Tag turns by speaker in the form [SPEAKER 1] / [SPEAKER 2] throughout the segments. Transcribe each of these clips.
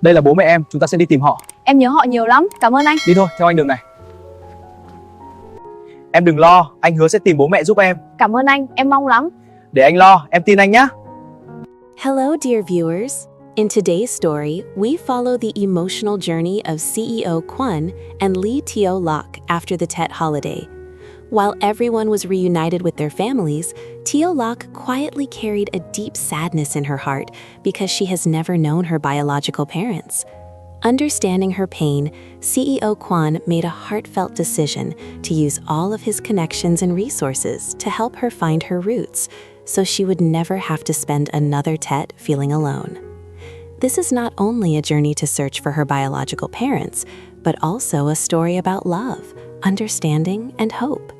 [SPEAKER 1] Đây là bố mẹ em, chúng ta sẽ đi tìm họ.
[SPEAKER 2] Em nhớ họ nhiều lắm, cảm ơn anh.
[SPEAKER 1] Đi thôi, theo anh đường này. Em đừng lo, anh hứa sẽ tìm bố mẹ giúp em.
[SPEAKER 2] Cảm ơn anh, em mong lắm.
[SPEAKER 1] Để anh lo, em tin anh nhé.
[SPEAKER 3] Hello, dear viewers. In today's story, we follow the emotional journey of CEO Kwon and Tieu Lac after the Tet holiday. While everyone was reunited with their families, Tieu Lac quietly carried a deep sadness in her heart because she has never known her biological parents. Understanding her pain, CEO Kwon made a heartfelt decision to use all of his connections and resources to help her find her roots, so she would never have to spend another Tet feeling alone. This is not only a journey to search for her biological parents, but also a story about love, understanding, and hope.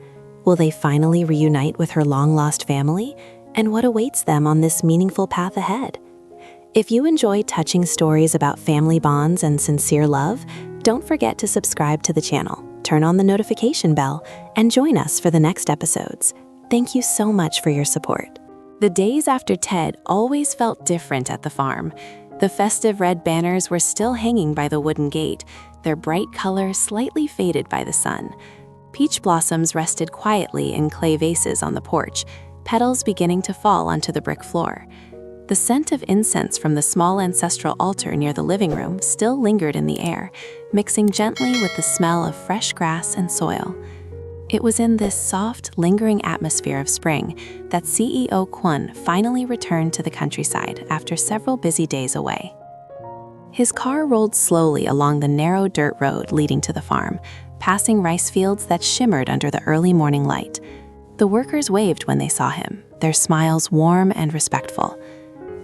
[SPEAKER 3] Will they finally reunite with her long-lost family? And what awaits them on this meaningful path ahead? If you enjoy touching stories about family bonds and sincere love, don't forget to subscribe to the channel, turn on the notification bell, and join us for the next episodes. Thank you so much for your support. The days after Tet always felt different at the farm. The festive red banners were still hanging by the wooden gate, their bright color slightly faded by the sun. Peach blossoms rested quietly in clay vases on the porch, petals beginning to fall onto the brick floor. The scent of incense from the small ancestral altar near the living room still lingered in the air, mixing gently with the smell of fresh grass and soil. It was in this soft, lingering atmosphere of spring that CEO Kwon finally returned to the countryside after several busy days away. His car rolled slowly along the narrow dirt road leading to the farm, passing rice fields that shimmered under the early morning light. The workers waved when they saw him, their smiles warm and respectful.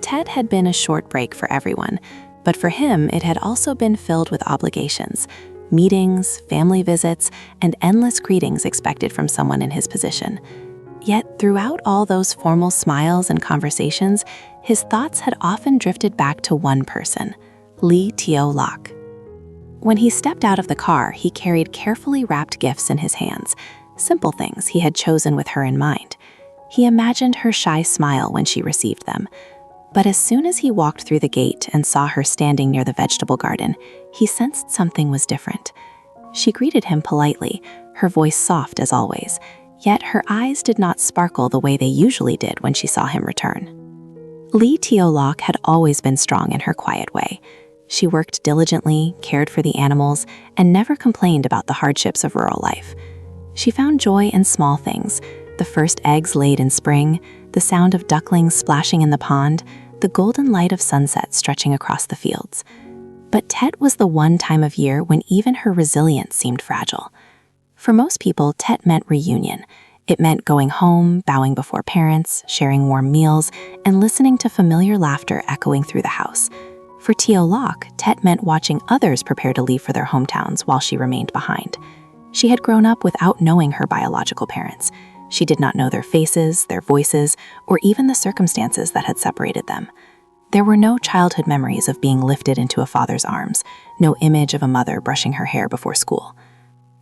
[SPEAKER 3] Tet had been a short break for everyone, but for him it had also been filled with obligations, meetings, family visits, and endless greetings expected from someone in his position. Yet throughout all those formal smiles and conversations, his thoughts had often drifted back to one person, Tieu Lac. When he stepped out of the car, he carried carefully wrapped gifts in his hands, simple things he had chosen with her in mind. He imagined her shy smile when she received them. But as soon as he walked through the gate and saw her standing near the vegetable garden, he sensed something was different. She greeted him politely, her voice soft as always, yet her eyes did not sparkle the way they usually did when she saw him return. Tieu Lac had always been strong in her quiet way. She worked diligently, cared for the animals, and never complained about the hardships of rural life. She found joy in small things, the first eggs laid in spring, the sound of ducklings splashing in the pond, the golden light of sunset stretching across the fields. But Tet was the one time of year when even her resilience seemed fragile. For most people, Tet meant reunion. It meant going home, bowing before parents, sharing warm meals, and listening to familiar laughter echoing through the house. For Tieu Lac, Tet meant watching others prepare to leave for their hometowns while she remained behind. She had grown up without knowing her biological parents. She did not know their faces, their voices, or even the circumstances that had separated them. There were no childhood memories of being lifted into a father's arms, no image of a mother brushing her hair before school.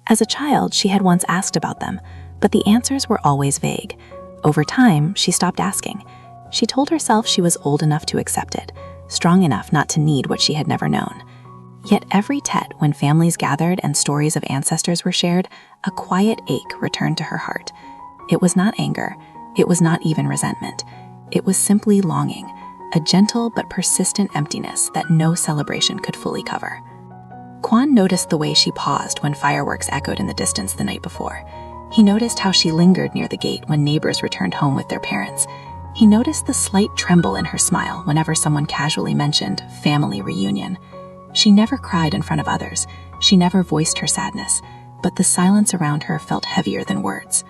[SPEAKER 3] As a child, she had once asked about them, but the answers were always vague. Over time, she stopped asking. She told herself she was old enough to accept it, strong enough not to need what she had never known. Yet every Tet, when families gathered and stories of ancestors were shared, a quiet ache returned to her heart. It was not anger, it was not even resentment. It was simply longing, a gentle but persistent emptiness that no celebration could fully cover. Kwon noticed the way she paused when fireworks echoed in the distance the night before. He noticed how she lingered near the gate when neighbors returned home with their parents. He noticed the slight tremble in her smile whenever someone casually mentioned family reunion. She never cried in front of others. She never voiced her sadness, but the silence around her felt heavier than words.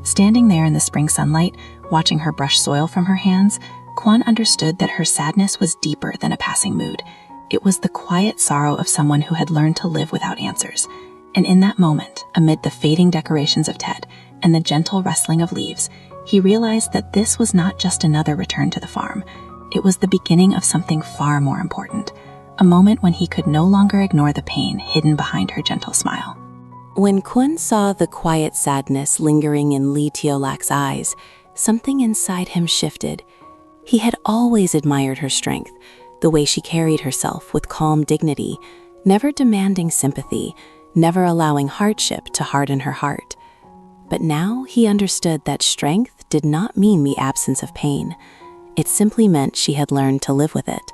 [SPEAKER 3] Standing there in the spring sunlight, watching her brush soil from her hands, Kwon understood that her sadness was deeper than a passing mood. It was the quiet sorrow of someone who had learned to live without answers. And in that moment, amid the fading decorations of Tet and the gentle rustling of leaves, he realized that this was not just another return to the farm. It was the beginning of something far more important, a moment when he could no longer ignore the pain hidden behind her gentle smile. When Kwon saw the quiet sadness lingering in Tieu Lac's eyes, something inside him shifted. He had always admired her strength, the way she carried herself with calm dignity, never demanding sympathy, never allowing hardship to harden her heart. But now he understood that strength did not mean the absence of pain. It simply meant she had learned to live with it,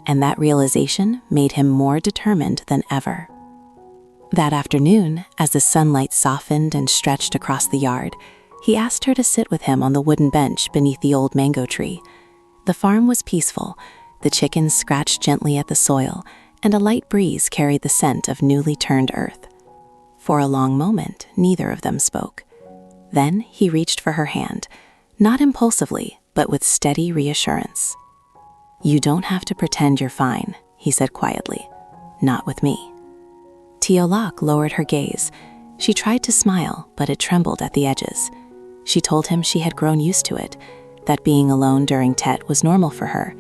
[SPEAKER 3] and that realization made him more determined than ever. That afternoon, as the sunlight softened and stretched across the yard, he asked her to sit with him on the wooden bench beneath the old mango tree. The farm was peaceful. The chickens scratched gently at the soil, and a light breeze carried the scent of newly turned earth. For a long moment, neither of them spoke. Then he reached for her hand, not impulsively, but with steady reassurance. "You don't have to pretend you're fine," he said quietly. "Not with me." Tieu Lac lowered her gaze. She tried to smile, but it trembled at the edges. She told him she had grown used to it, that being alone during Tet was normal for her.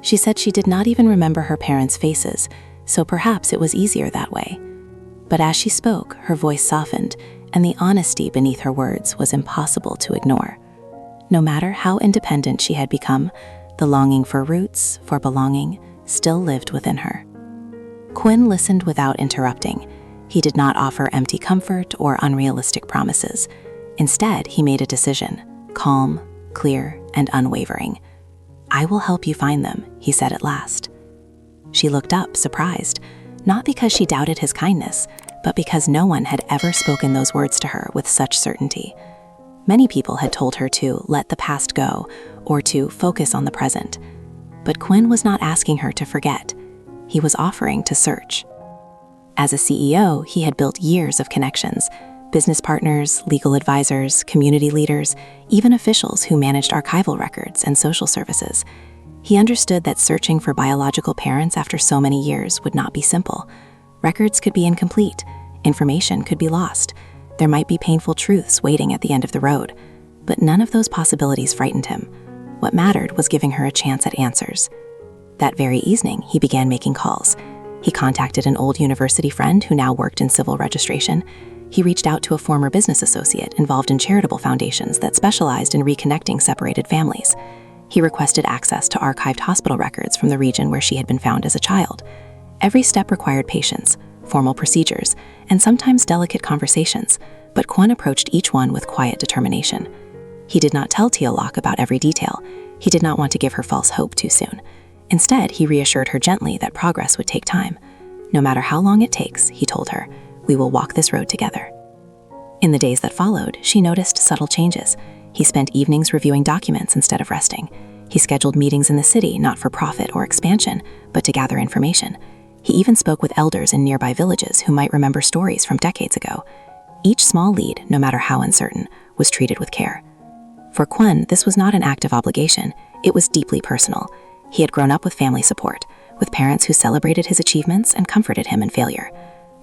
[SPEAKER 3] She said she did not even remember her parents' faces, so perhaps it was easier that way. But as she spoke, her voice softened, and the honesty beneath her words was impossible to ignore. No matter how independent she had become, the longing for roots, for belonging, still lived within her. Quinn listened without interrupting. He did not offer empty comfort or unrealistic promises. Instead, he made a decision, calm, clear, and unwavering. "I will help you find them," he said at last. She looked up, surprised, not because she doubted his kindness, but because no one had ever spoken those words to her with such certainty. Many people had told her to let the past go or to focus on the present. But Quinn was not asking her to forget. He was offering to search. As a CEO, he had built years of connections, business partners, legal advisors, community leaders, even officials who managed archival records and social services. He understood that searching for biological parents after so many years would not be simple. Records could be incomplete, information could be lost, there might be painful truths waiting at the end of the road. But none of those possibilities frightened him. What mattered was giving her a chance at answers. That very evening, he began making calls. He contacted an old university friend who now worked in civil registration. He reached out to a former business associate involved in charitable foundations that specialized in reconnecting separated families. He requested access to archived hospital records from the region where she had been found as a child. Every step required patience, formal procedures, and sometimes delicate conversations, but Quinn approached each one with quiet determination. He did not tell Tieu Lac about every detail. He did not want to give her false hope too soon. Instead, he reassured her gently that progress would take time. "No matter how long it takes," he told her, "we will walk this road together." In the days that followed, she noticed subtle changes. He spent evenings reviewing documents instead of resting. He scheduled meetings in the city, not for profit or expansion, but to gather information. He even spoke with elders in nearby villages who might remember stories from decades ago. Each small lead, no matter how uncertain, was treated with care. For Quinn, this was not an act of obligation. It was deeply personal. He had grown up with family support, with parents who celebrated his achievements and comforted him in failure.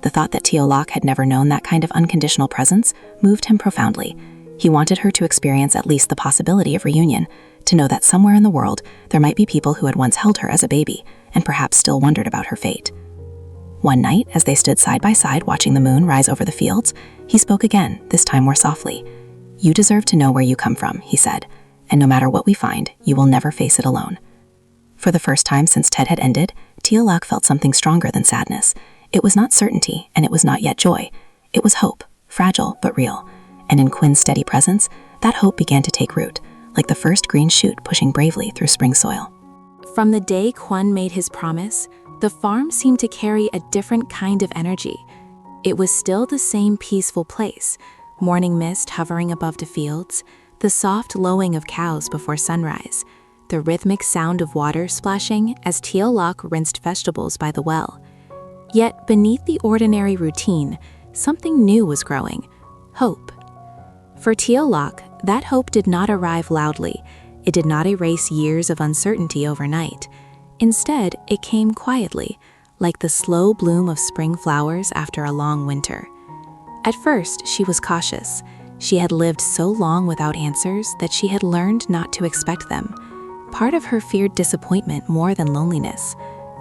[SPEAKER 3] The thought that Tieu Lac had never known that kind of unconditional presence moved him profoundly. He wanted her to experience at least the possibility of reunion, to know that somewhere in the world there might be people who had once held her as a baby and perhaps still wondered about her fate. One night, as they stood side by side watching the moon rise over the fields, he spoke again, this time more softly. "You deserve to know where you come from," he said, "and no matter what we find, you will never face it alone." For the first time since Tet had ended, Tieu Lac felt something stronger than sadness. It was not certainty, and it was not yet joy. It was hope, fragile but real. And in Quinn's steady presence, that hope began to take root, like the first green shoot pushing bravely through spring soil.
[SPEAKER 4] From the day Quinn made his promise, the farm seemed to carry a different kind of energy. It was still the same peaceful place, morning mist hovering above the fields, the soft lowing of cows before sunrise, the rhythmic sound of water splashing as Tieu Lac rinsed vegetables by the well. Yet beneath the ordinary routine, something new was growing, hope. For Tieu Lac, that hope did not arrive loudly. It did not erase years of uncertainty overnight. Instead, it came quietly, like the slow bloom of spring flowers after a long winter. At first, she was cautious. She had lived so long without answers that she had learned not to expect them. Part of her feared disappointment more than loneliness.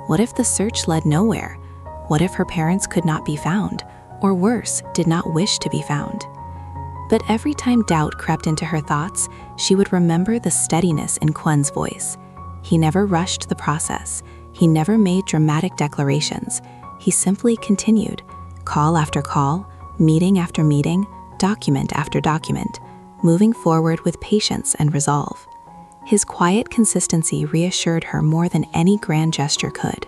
[SPEAKER 4] What if the search led nowhere? What if her parents could not be found, or worse, did not wish to be found? But every time doubt crept into her thoughts, she would remember the steadiness in Quinn's voice. He never rushed the process. He never made dramatic declarations. He simply continued, call after call, meeting after meeting, document after document, moving forward with patience and resolve. His quiet consistency reassured her more than any grand gesture could.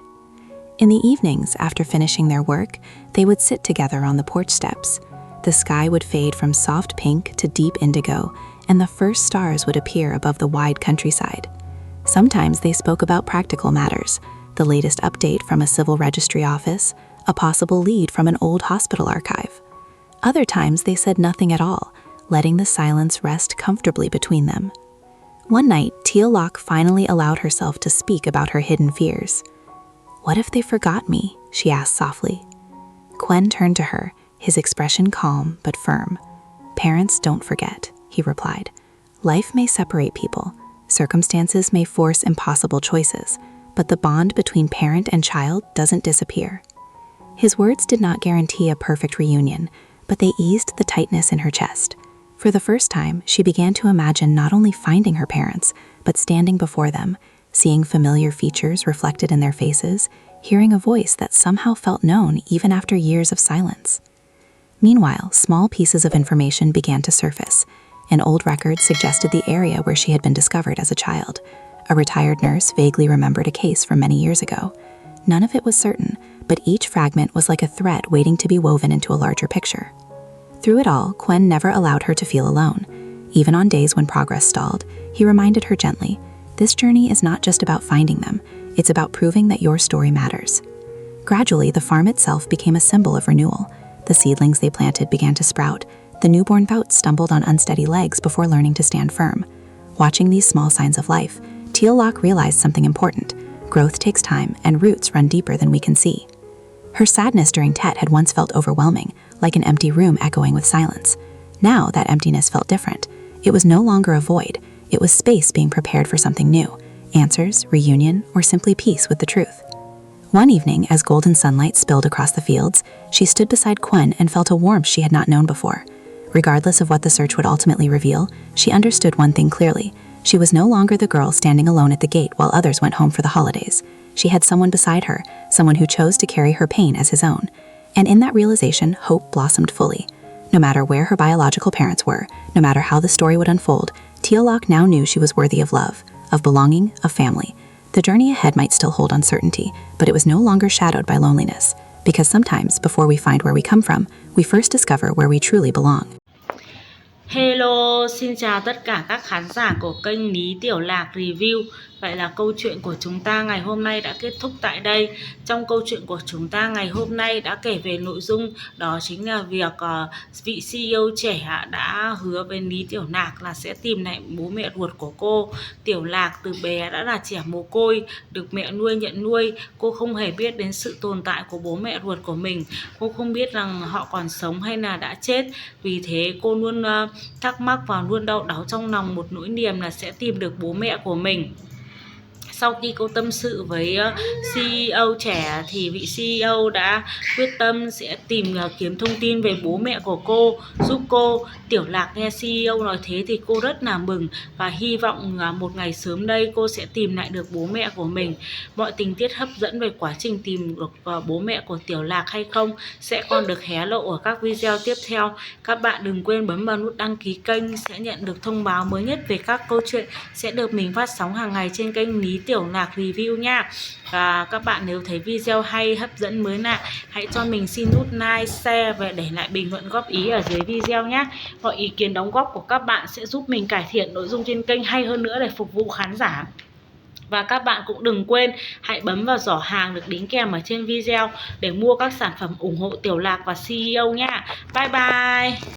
[SPEAKER 4] In the evenings, after finishing their work, they would sit together on the porch steps. The sky would fade from soft pink to deep indigo, and the first stars would appear above the wide countryside. Sometimes they spoke about practical matters, the latest update from a civil registry office, a possible lead from an old hospital archive. Other times they said nothing at all, letting the silence rest comfortably between them. One night, Tieu Lac finally allowed herself to speak about her hidden fears. What if they forgot me? She asked softly. Quen turned to her, his expression calm but firm. Parents don't forget, he replied. Life may separate people. Circumstances may force impossible choices, but the bond between parent and child doesn't disappear. His words did not guarantee a perfect reunion, but they eased the tightness in her chest. For the first time, she began to imagine not only finding her parents, but standing before them, seeing familiar features reflected in their faces, hearing a voice that somehow felt known even after years of silence. Meanwhile, small pieces of information began to surface. An old record suggested the area where she had been discovered as a child. A retired nurse vaguely remembered a case from many years ago. None of it was certain, but each fragment was like a thread waiting to be woven into a larger picture. Through it all, Quen never allowed her to feel alone. Even on days when progress stalled, he reminded her gently, this journey is not just about finding them, it's about proving that your story matters. Gradually, the farm itself became a symbol of renewal. The seedlings they planted began to sprout. The newborn Vouts stumbled on unsteady legs before learning to stand firm. Watching these small signs of life, Tieu Lac realized something important. Growth takes time, and roots run deeper than we can see. Her sadness during Tet had once felt overwhelming, like an empty room echoing with silence. Now that emptiness felt different. It was no longer a void. It was space being prepared for something new. Answers, reunion, or simply peace with the truth. One evening, as golden sunlight spilled across the fields, she stood beside Quen and felt a warmth she had not known before. Regardless of what the search would ultimately reveal, she understood one thing clearly. She was no longer the girl standing alone at the gate while others went home for the holidays. She had someone beside her, someone who chose to carry her pain as his own. And in that realization, hope blossomed fully. No matter where her biological parents were, no matter how the story would unfold, Tieu Lac now knew she was worthy of love, of belonging, of family. The journey ahead might still hold uncertainty, but it was no longer shadowed by loneliness. Because sometimes, before we find where we come from, we first discover where we truly belong.
[SPEAKER 5] Hello, xin chào tất cả các khán giả của kênh Lý Tiểu Lạc Review. Vậy là câu chuyện của chúng ta ngày hôm nay đã kết thúc tại đây. Trong câu chuyện của chúng ta ngày hôm nay đã kể về nội dung đó chính là việc vị CEO trẻ đã hứa với Lý Tiểu Lạc là sẽ tìm lại bố mẹ ruột của cô. Tiểu Lạc từ bé đã là trẻ mồ côi, được mẹ nuôi nhận nuôi. Cô không hề biết đến sự tồn tại của bố mẹ ruột của mình. Cô không biết rằng họ còn sống hay là đã chết. Vì thế cô luôn thắc mắc và luôn đau đáu trong lòng một nỗi niềm là sẽ tìm được bố mẹ của mình. Sau khi cô tâm sự với CEO trẻ thì vị CEO đã quyết tâm sẽ kiếm thông tin về bố mẹ của cô, giúp cô. Tiểu Lạc nghe CEO nói thế thì cô rất là mừng và hy vọng một ngày sớm đây cô sẽ tìm lại được bố mẹ của mình. Mọi tình tiết hấp dẫn về quá trình tìm được bố mẹ của Tiểu Lạc hay không sẽ còn được hé lộ ở các video tiếp theo. Các bạn đừng quên bấm vào nút đăng ký kênh sẽ nhận được thông báo mới nhất về các câu chuyện sẽ được mình phát sóng hàng ngày trên kênh Lý Tiểu Lạc Review nha. Và các bạn nếu thấy video hay hấp dẫn mới lạ, hãy cho mình xin nút like, share và để lại bình luận góp ý ở dưới video nhé. Mọi ý kiến đóng góp của các bạn sẽ giúp mình cải thiện nội dung trên kênh hay hơn nữa để phục vụ khán giả. Và các bạn cũng đừng quên hãy bấm vào giỏ hàng được đính kèm ở trên video để mua các sản phẩm ủng hộ Tiểu Lạc và CEO nha. Bye bye.